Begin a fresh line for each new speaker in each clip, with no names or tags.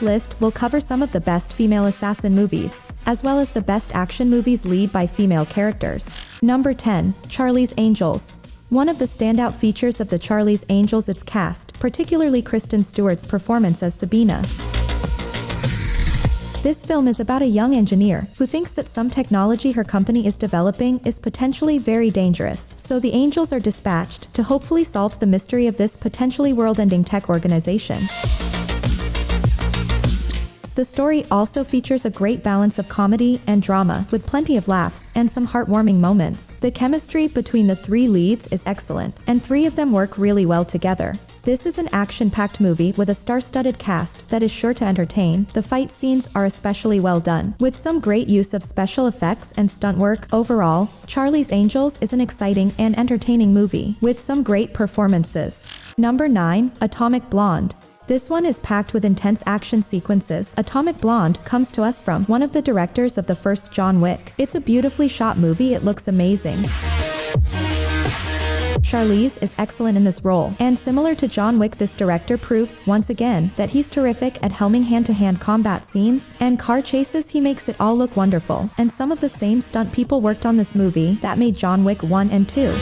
list will cover some of the best female assassin movies, as well as the best action movies led by female characters. Number 10. Charlie's Angels. One of the standout features of the Charlie's Angels is its cast, particularly Kristen Stewart's performance as Sabina. This film is about a young engineer who thinks that some technology her company is developing is potentially very dangerous, so the angels are dispatched to hopefully solve the mystery of this potentially world-ending tech organization. The story also features a great balance of comedy and drama, with plenty of laughs and some heartwarming moments. The chemistry between the three leads is excellent, and three of them work really well together. This is an action-packed movie with a star-studded cast that is sure to entertain. The fight scenes are especially well done, with some great use of special effects and stunt work. Overall, Charlie's Angels is an exciting and entertaining movie, with some great performances. Number 9. Atomic Blonde. This one is packed with intense action sequences. Atomic Blonde comes to us from one of the directors of the first John Wick. It's a beautifully shot movie. It looks amazing. Charlize is excellent in this role, and similar to John Wick, this director proves once again that he's terrific at helming hand-to-hand combat scenes and car chases. He makes it all look wonderful, and some of the same stunt people worked on this movie that made John Wick 1 and 2.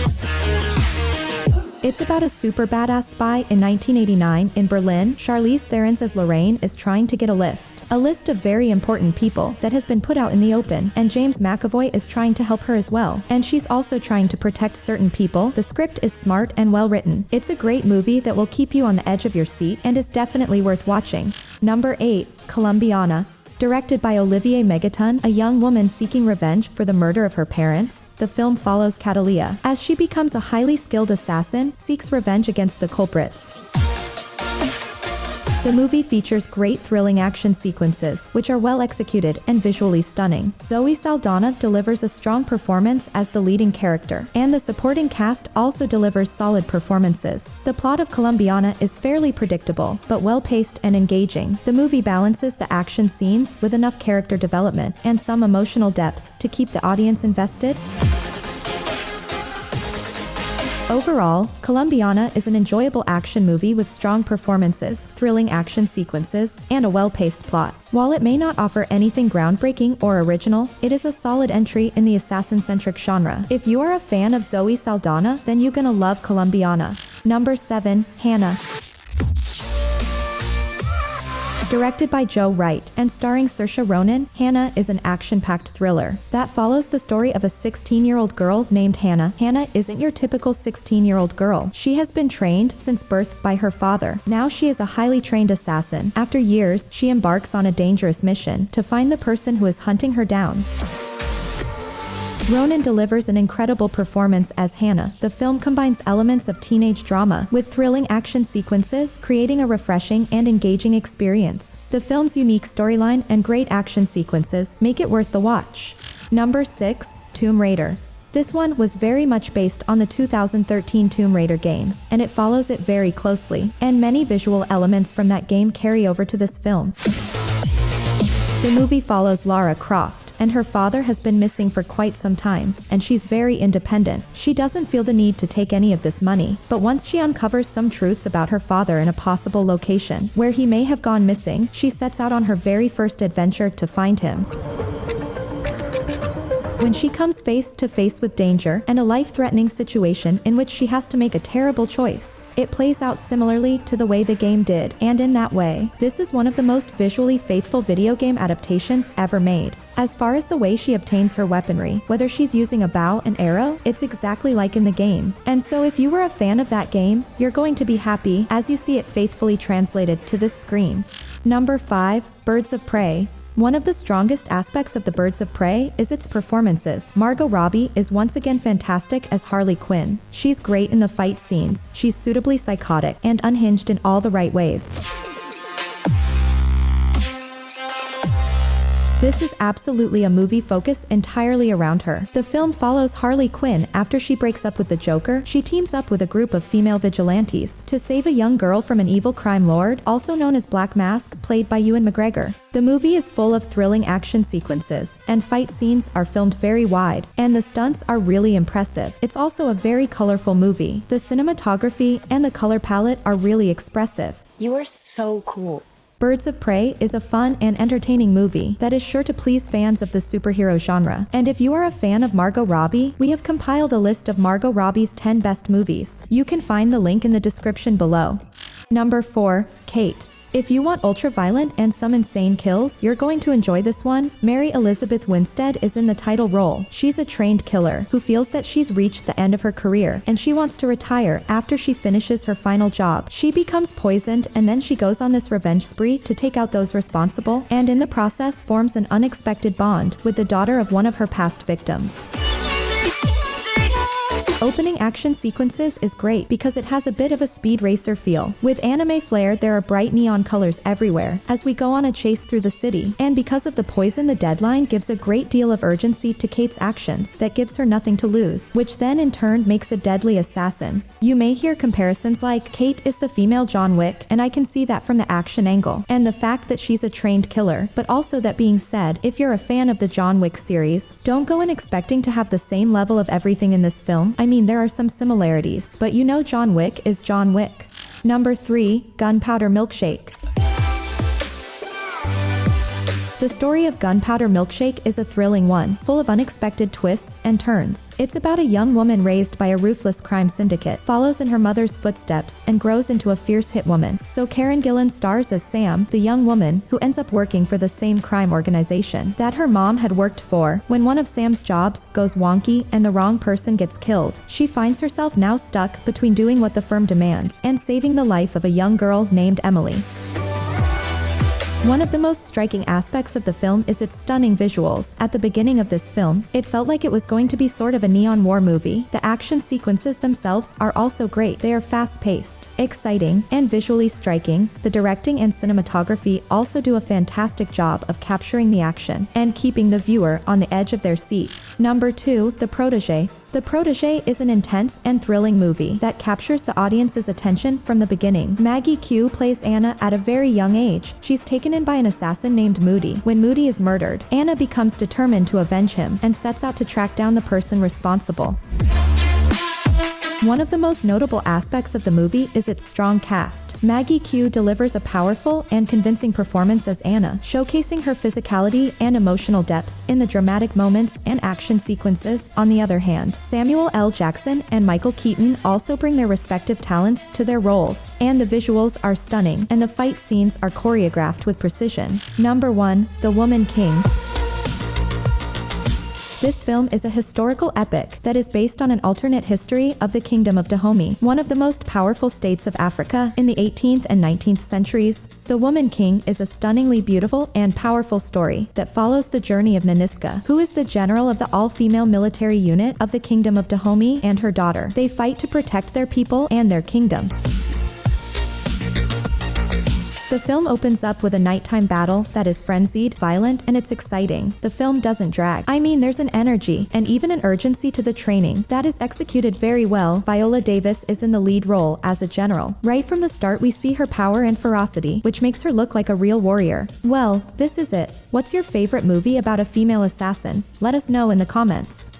It's about a super badass spy in 1989 in Berlin. Charlize Theron as Lorraine is trying to get a list of very important people that has been put out in the open, and James McAvoy is trying to help her as well, and she's also trying to protect certain people. The script is smart and well written. It's a great movie that will keep you on the edge of your seat and is definitely worth watching. Number 8. Colombiana. Directed by Olivier Megaton, a young woman seeking revenge for the murder of her parents, the film follows Catalia as she becomes a highly skilled assassin, seeks revenge against the culprits. The movie features great thrilling action sequences, which are well executed and visually stunning. Zoe Saldana delivers a strong performance as the leading character, and the supporting cast also delivers solid performances. The plot of Colombiana is fairly predictable, but well-paced and engaging. The movie balances the action scenes with enough character development and some emotional depth to keep the audience invested. Overall, Colombiana is an enjoyable action movie with strong performances, thrilling action sequences, and a well-paced plot. While it may not offer anything groundbreaking or original, it is a solid entry in the assassin-centric genre. If you are a fan of Zoe Saldana, then you're gonna love Colombiana. Number 7. Hanna. Directed by Joe Wright and starring Saoirse Ronan, Hanna is an action-packed thriller that follows the story of a 16-year-old girl named Hanna. Hanna isn't your typical 16-year-old girl. She has been trained since birth by her father. Now she is a highly trained assassin. After years, she embarks on a dangerous mission to find the person who is hunting her down. Ronan delivers an incredible performance as Hanna. The film combines elements of teenage drama with thrilling action sequences, creating a refreshing and engaging experience. The film's unique storyline and great action sequences make it worth the watch. Number 6. Tomb Raider. This one was very much based on the 2013 Tomb Raider game, and it follows it very closely, and many visual elements from that game carry over to this film. The movie follows Lara Croft, and her father has been missing for quite some time, and she's very independent. She doesn't feel the need to take any of this money, but once she uncovers some truths about her father in a possible location where he may have gone missing, she sets out on her very first adventure to find him. When she comes face to face with danger and a life-threatening situation in which she has to make a terrible choice, it plays out similarly to the way the game did, and in that way, this is one of the most visually faithful video game adaptations ever made. As far as the way she obtains her weaponry, whether she's using a bow and arrow, it's exactly like in the game. And so if you were a fan of that game, you're going to be happy as you see it faithfully translated to this screen. Number 5. Birds of Prey. One of the strongest aspects of the Birds of Prey is its performances. Margot Robbie is once again fantastic as Harley Quinn. She's great in the fight scenes, she's suitably psychotic and unhinged in all the right ways. This is absolutely a movie focused entirely around her. The film follows Harley Quinn after she breaks up with the Joker. She teams up with a group of female vigilantes to save a young girl from an evil crime lord, also known as Black Mask, played by Ewan McGregor. The movie is full of thrilling action sequences, and fight scenes are filmed very wide, and the stunts are really impressive. It's also a very colorful movie. The cinematography and the color palette are really expressive.
You are so cool.
Birds of Prey is a fun and entertaining movie that is sure to please fans of the superhero genre. And if you are a fan of Margot Robbie, we have compiled a list of Margot Robbie's 10 best movies. You can find the link in the description below. Number 4. Kate. If you want ultra-violent and some insane kills, you're going to enjoy this one. Mary Elizabeth Winstead is in the title role. She's a trained killer who feels that she's reached the end of her career and she wants to retire after she finishes her final job. She becomes poisoned and then she goes on this revenge spree to take out those responsible, and in the process forms an unexpected bond with the daughter of one of her past victims. Opening action sequences is great because it has a bit of a speed racer feel. With anime flair, there are bright neon colors everywhere as we go on a chase through the city, and because of the poison, the deadline gives a great deal of urgency to Kate's actions that gives her nothing to lose, which then in turn makes a deadly assassin. You may hear comparisons like, Kate is the female John Wick, and I can see that from the action angle and the fact that she's a trained killer, but also that being said, if you're a fan of the John Wick series, don't go in expecting to have the same level of everything in this film. I mean, there are some similarities, but you know John Wick is John Wick. Number 3. Gunpowder Milkshake. The story of Gunpowder Milkshake is a thrilling one, full of unexpected twists and turns. It's about a young woman raised by a ruthless crime syndicate, follows in her mother's footsteps, and grows into a fierce hitwoman. So Karen Gillan stars as Sam, the young woman who ends up working for the same crime organization that her mom had worked for. When one of Sam's jobs goes wonky and the wrong person gets killed, she finds herself now stuck between doing what the firm demands and saving the life of a young girl named Emily. One of the most striking aspects of the film is its stunning visuals. At the beginning of this film, it felt like it was going to be sort of a neon war movie. The action sequences themselves are also great. They are fast-paced, exciting, and visually striking. The directing and cinematography also do a fantastic job of capturing the action and keeping the viewer on the edge of their seat. Number 2. The Protégé. The Protégé is an intense and thrilling movie that captures the audience's attention from the beginning. Maggie Q plays Anna at a very young age. She's taken in by an assassin named Moody. When Moody is murdered, Anna becomes determined to avenge him and sets out to track down the person responsible. One of the most notable aspects of the movie is its strong cast. Maggie Q delivers a powerful and convincing performance as Anna, showcasing her physicality and emotional depth in the dramatic moments and action sequences. On the other hand, Samuel L. Jackson and Michael Keaton also bring their respective talents to their roles, and the visuals are stunning, and the fight scenes are choreographed with precision. Number 1. The Woman King. This film is a historical epic that is based on an alternate history of the Kingdom of Dahomey, one of the most powerful states of Africa in the 18th and 19th centuries. The Woman King is a stunningly beautiful and powerful story that follows the journey of Naniska, who is the general of the all-female military unit of the Kingdom of Dahomey, and her daughter. They fight to protect their people and their kingdom. The film opens up with a nighttime battle that is frenzied, violent, and it's exciting. The film doesn't drag. I mean, there's an energy and even an urgency to the training that is executed very well. Viola Davis is in the lead role as a general. Right from the start, we see her power and ferocity, which makes her look like a real warrior. Well, this is it. What's your favorite movie about a female assassin? Let us know in the comments.